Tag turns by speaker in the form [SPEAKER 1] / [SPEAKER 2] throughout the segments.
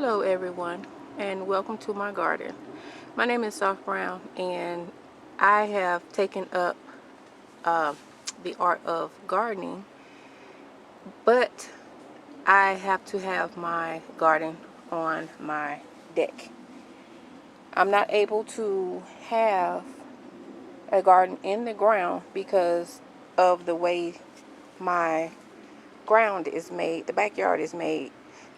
[SPEAKER 1] Hello everyone, and welcome to my garden. My name is Soft Brown, and I have taken up the art of gardening, but I have to have my garden on my deck. I'm not able to have a garden in the ground because of the way my ground is made, the backyard is made,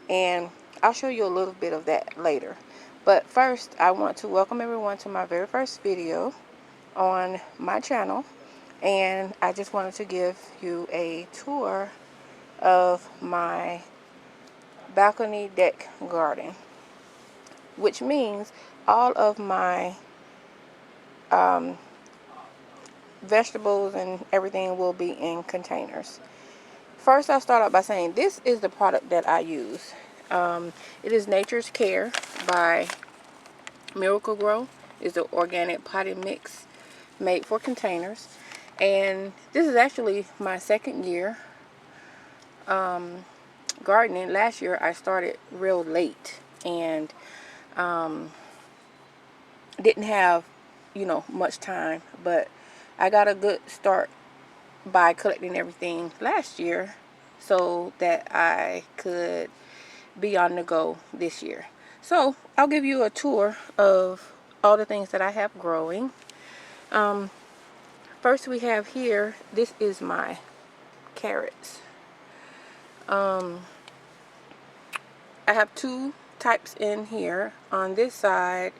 [SPEAKER 1] and I'll show you a little bit of that later. But first, I want to welcome everyone to my very first video on my channel, and I just wanted to give you a tour of my balcony deck garden, which means all of my vegetables and everything will be in containers. First, I'll start out by saying this is the product that I use. It is Nature's Care by Miracle Grow. It's an organic potting mix made for containers, and this is actually my second year gardening. Last year I started real late and didn't have much time, but I got a good start by collecting everything last year so that I could be on the go this year. So I'll give you a tour of all the things that I have growing. First we have here, this is my carrots. I have two types in here. On this side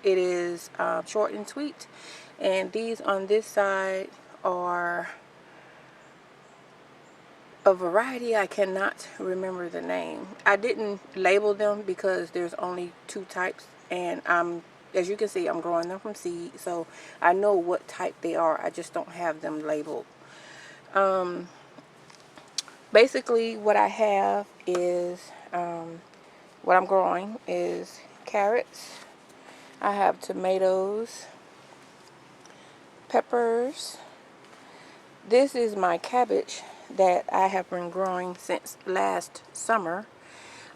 [SPEAKER 1] it is short and sweet, and these on this side are a variety. I cannot remember the name. I didn't label them because there's only two types, and as you can see, I'm growing them from seed, so I know what type they are. I just don't have them labeled. Basically what I have is what I'm growing is carrots. I have tomatoes, peppers. This is my cabbage that I have been growing since last summer.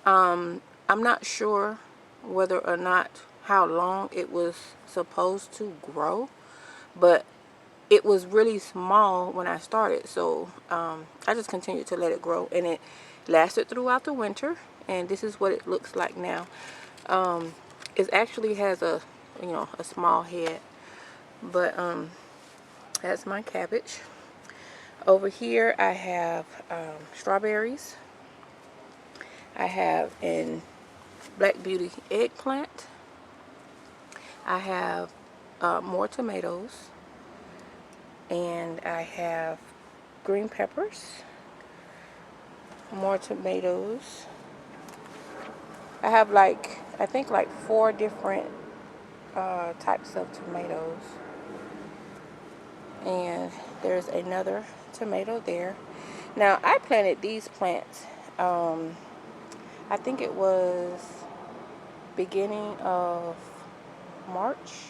[SPEAKER 1] I'm not sure whether or not how long it was supposed to grow, but it was really small when I started, so I just continued to let it grow, and it lasted throughout the winter, and this is what it looks like now. It actually has a small head, but that's my cabbage. Over here I have strawberries. I have an Black Beauty eggplant. I have more tomatoes, and I have green peppers, more tomatoes. I have I think like 4 different types of tomatoes, and there's another tomato there. Now I planted these plants, I think it was beginning of March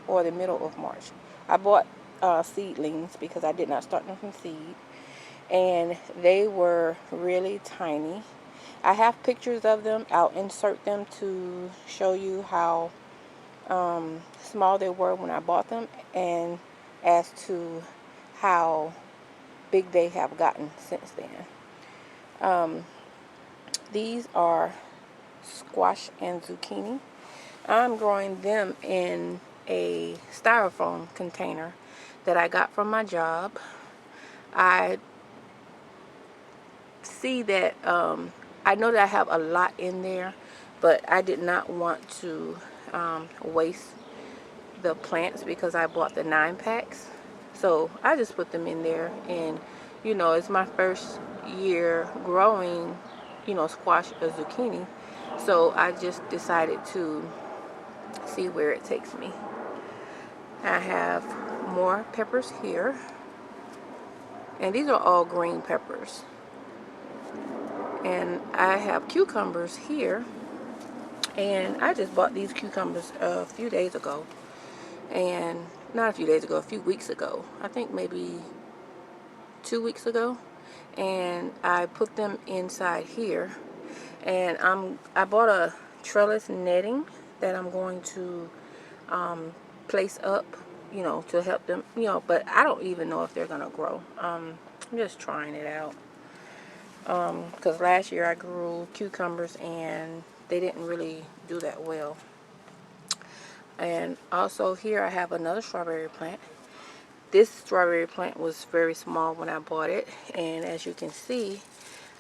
[SPEAKER 1] or the middle of March. I bought seedlings because I did not start them from seed, and they were really tiny. I have pictures of them. I'll insert them to show you how small they were when I bought them, and as to how big they have gotten since then. These are squash and zucchini. I'm growing them in a styrofoam container that I got from my job. I see that I know that I have a lot in there, but I did not want to waste the plants because I bought the 9-packs. So I just put them in there, and it's my first year growing squash or zucchini, so I just decided to see where it takes me. I have more peppers here, and these are all green peppers. And I have cucumbers here, and I just bought these cucumbers a few days ago, and not a few days ago, a few weeks ago, I think maybe 2 weeks ago, and I put them inside here. And I bought a trellis netting that I'm going to place up, to help them, but I don't even know if they're gonna grow. I'm just trying it out. Because last year I grew cucumbers and they didn't really do that well. And also here I have another strawberry plant. This strawberry plant was very small when I bought it, and as you can see,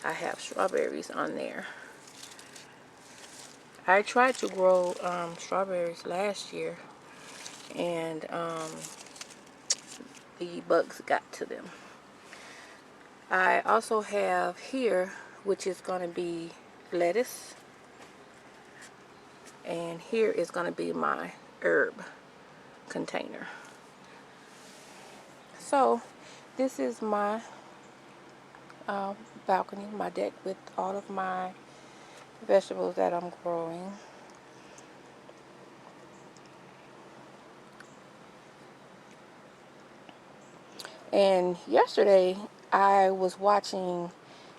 [SPEAKER 1] I have strawberries on there. I tried to grow strawberries last year, and the bugs got to them. I also have here, which is going to be lettuce, and here is going to be my herb container. So this is my balcony, my deck, with all of my vegetables that I'm growing. And yesterday I was watching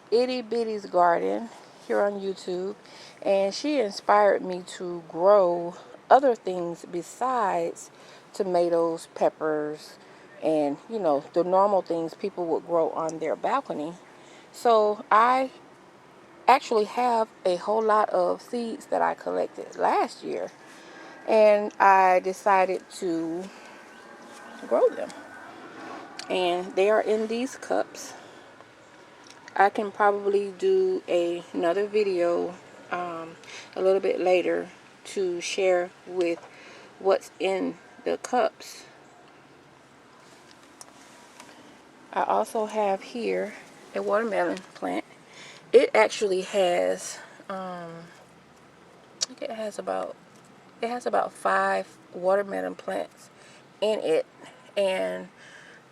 [SPEAKER 1] Itty Bitty's Garden here on YouTube, and she inspired me to grow other things besides tomatoes, peppers, and the normal things people would grow on their balcony. So I actually have a whole lot of seeds that I collected last year, and I decided to grow them. And they are in these cups. I can probably do another video a little bit later to share with what's in the cups. I also have here a watermelon plant. It actually has I think it has about 5 watermelon plants in it, and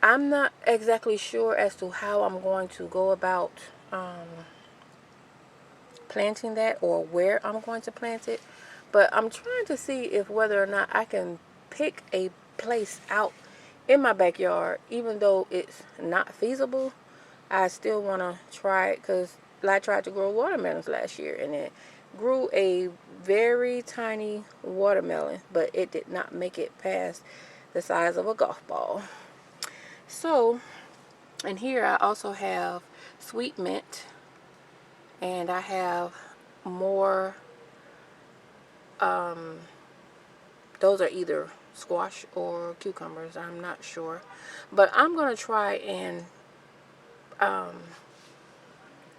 [SPEAKER 1] I'm not exactly sure as to how I'm going to go about planting that, or where I'm going to plant it, but I'm trying to see if whether or not I can pick a place out in my backyard. Even though it's not feasible, I still want to try it, because I tried to grow watermelons last year and it grew a very tiny watermelon, but it did not make it past the size of a golf ball. So, and here I also have sweet mint, and I have more, those are either squash or cucumbers, I'm not sure, but I'm gonna try and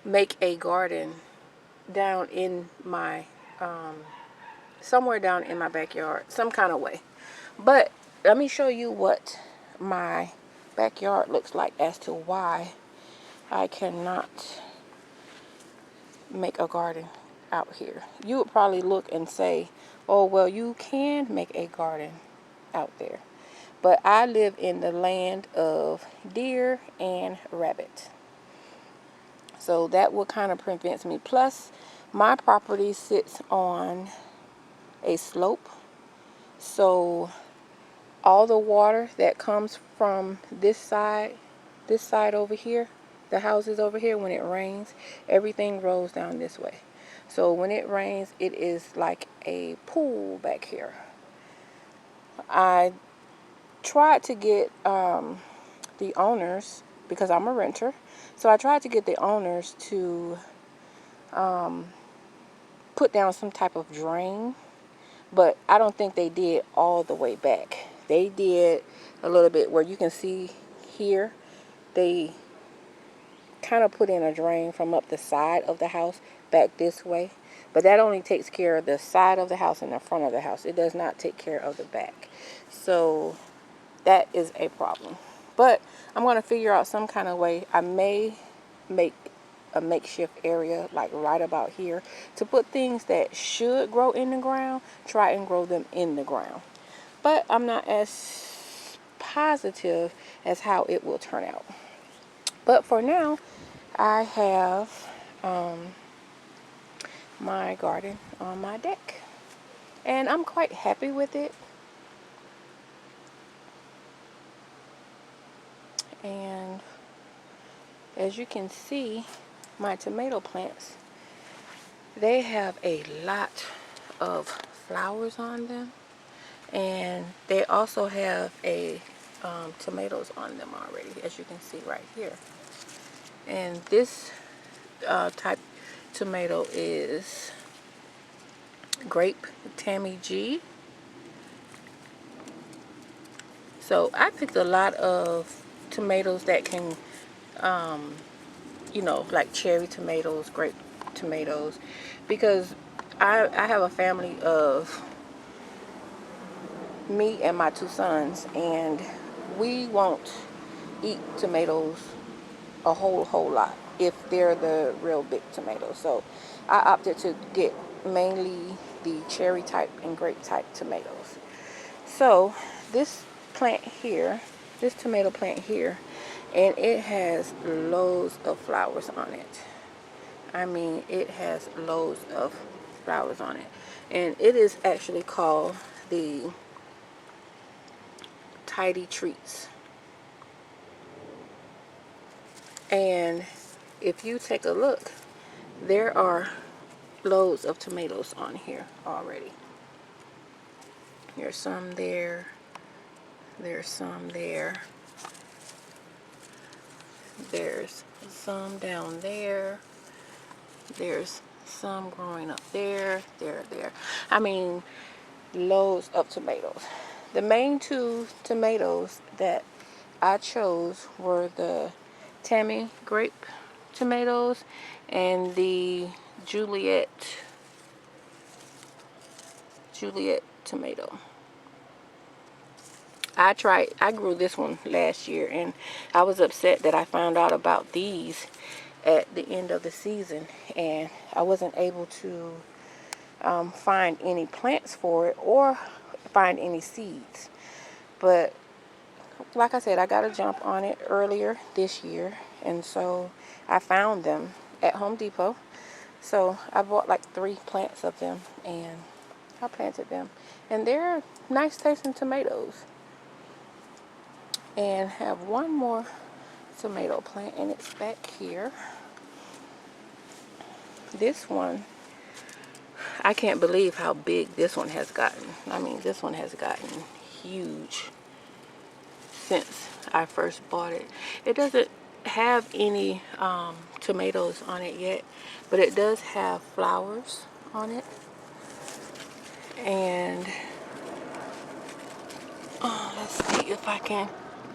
[SPEAKER 1] make a garden down in my somewhere down in my backyard, some kind of way. But let me show you what my backyard looks like as to why I cannot make a garden out here. You would probably look and say, oh, well, you can make a garden out there. But I live in the land of deer and rabbit. So that what kind of prevents me. Plus, my property sits on a slope. So all the water that comes from this side over here, the houses over here, when it rains, everything rolls down this way. So when it rains, it is like a pool back here. I tried to get the owners, because I'm a renter, so I tried to get the owners to put down some type of drain, but I don't think they did all the way back. They did a little bit where you can see here, they kind of put in a drain from up the side of the house back this way, but that only takes care of the side of the house and the front of the house. It does not take care of the back. So that is a problem, but I'm going to figure out some kind of way. I may make a makeshift area like right about here to put things that should grow in the ground, try and grow them in the ground, but I'm not as positive as how it will turn out. But for now, I have my garden on my deck, and I'm quite happy with it. And as you can see, my tomato plants They have a lot of flowers on them, and they also have a tomatoes on them already, as you can see right here. And this type tomato is grape Tammy G. So I picked a lot of tomatoes that can, you know, like cherry tomatoes, grape tomatoes, because I have a family of me and my two sons, and we won't eat tomatoes a whole lot if they're the real big tomatoes. So I opted to get mainly the cherry type and grape type tomatoes. So this plant here, this tomato plant here, and it has loads of flowers on it. I mean, it has loads of flowers on it. And it is actually called the Tidy Treats. And if you take a look, there are loads of tomatoes on here already. There's some there. There's some there. There's some down there. There's some growing up there. There. I mean, loads of tomatoes. The main two tomatoes that I chose were the Tammy grape tomatoes and the Juliet tomato. I grew this one last year, and I was upset that I found out about these at the end of the season, and I wasn't able to find any plants for it or find any seeds. But like I said, I got a jump on it earlier this year, and so I found them at Home Depot. So I bought like 3 plants of them, and I planted them, and they're nice tasting tomatoes. And have one more tomato plant, and it's back here. This one, I can't believe how big this one has gotten. I mean, this one has gotten huge since I first bought it. It doesn't have any tomatoes on it yet, but it does have flowers on it. And let's see if I can.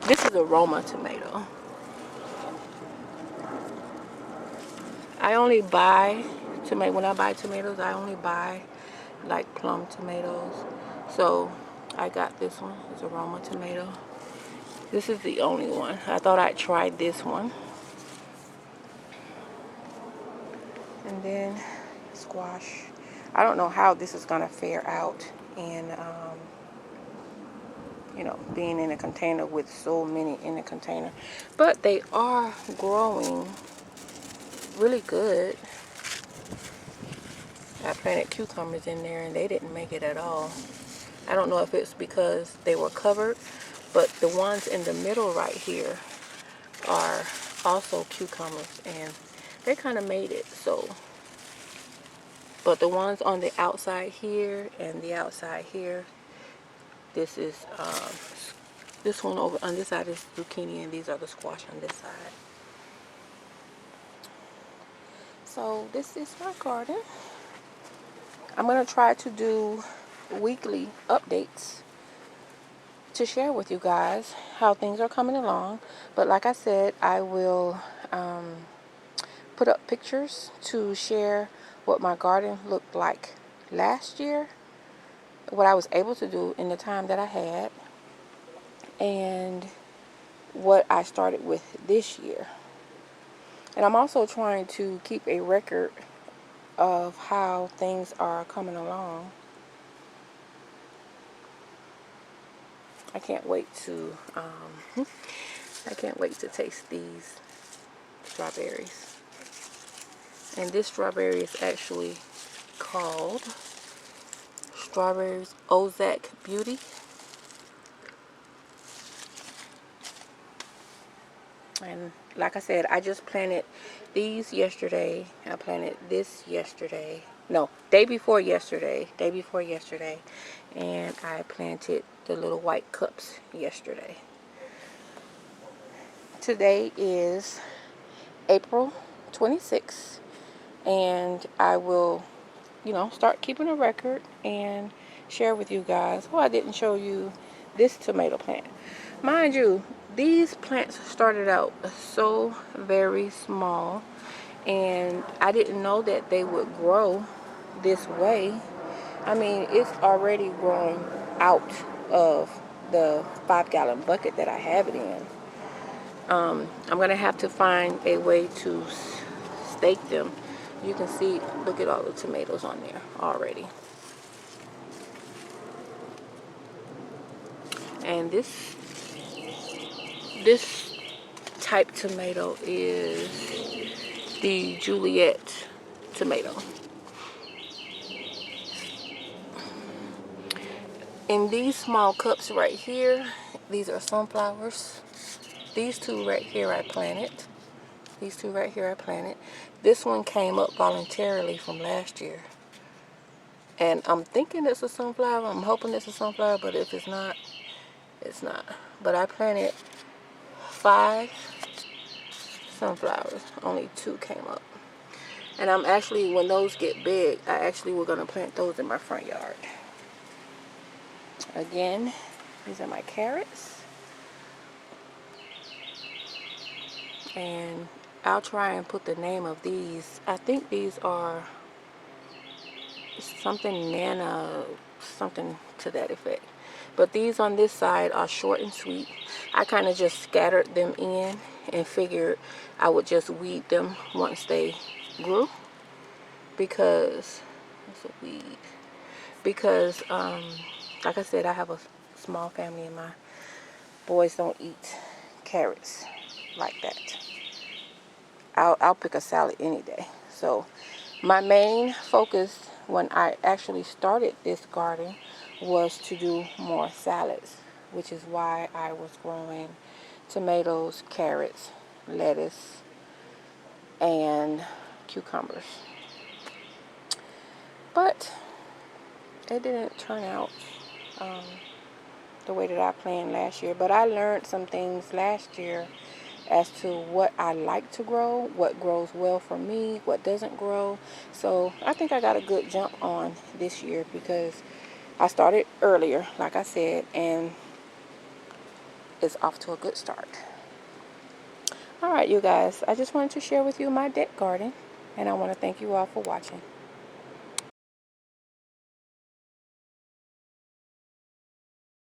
[SPEAKER 1] This is a Roma tomato. I only buy tomato when I buy tomatoes. I only buy like plum tomatoes. So I got this one. It's a Roma tomato. This is the only one. I thought I'd try this one. And then squash. I don't know how this is gonna fare out in you know, being in a container with so many in a container, but they are growing really good. I planted cucumbers in there and they didn't make it at all. I don't know if it's because they were covered, but the ones in the middle right here are also cucumbers, and they kind of made it. So, but the ones on the outside here and the outside here, this is this one over on this side is zucchini, and these are the squash on this side. So this is my garden. I'm gonna try to do weekly updates to share with you guys how things are coming along. But like I said, I will put up pictures to share what my garden looked like last year, what I was able to do in the time that I had, and what I started with this year. And I'm also trying to keep a record of how things are coming along. I can't wait to taste these strawberries. And this strawberry is actually called Strawberries Ozak Beauty. And like I said, I just planted these yesterday. I planted this yesterday. No, day before yesterday. And I planted the little white cups yesterday. Today is April 26th, and I will, start keeping a record and share with you guys. Oh, I didn't show you this tomato plant. Mind you, these plants started out so very small, and I didn't know that they would grow this way. I mean, it's already growing out of the 5-gallon bucket that I have it in. I'm going to have to find a way to stake them. You can see, look at all the tomatoes on there already. And this type tomato is the Juliet tomato. In these small cups right here, these are sunflowers. These two right here I planted. This one came up voluntarily from last year. And I'm thinking it's a sunflower. I'm hoping it's a sunflower, but if it's not, it's not. But I planted 5 sunflowers. Only 2 came up. And I'm actually, when those get big, I actually we're going to plant those in my front yard. Again, these are my carrots. And I'll try and put the name of these. I think these are something Nana, something to that effect. But these on this side are short and sweet. I kind of just scattered them in and figured I would just weed them once they grew. Because, it's a weed. Because, like I said, I have a small family and my boys don't eat carrots like that. I'll pick a salad any day. So my main focus when I actually started this garden was to do more salads, which is why I was growing tomatoes, carrots, lettuce, and cucumbers. But it didn't turn out the way that I planned last year. But I learned some things last year as to what I like to grow, what grows well for me, what doesn't grow. So I think I got a good jump on this year because I started earlier, like I said, and it's off to a good start. All right, you guys, I just wanted to share with you my deck garden, and I want to thank you all for watching.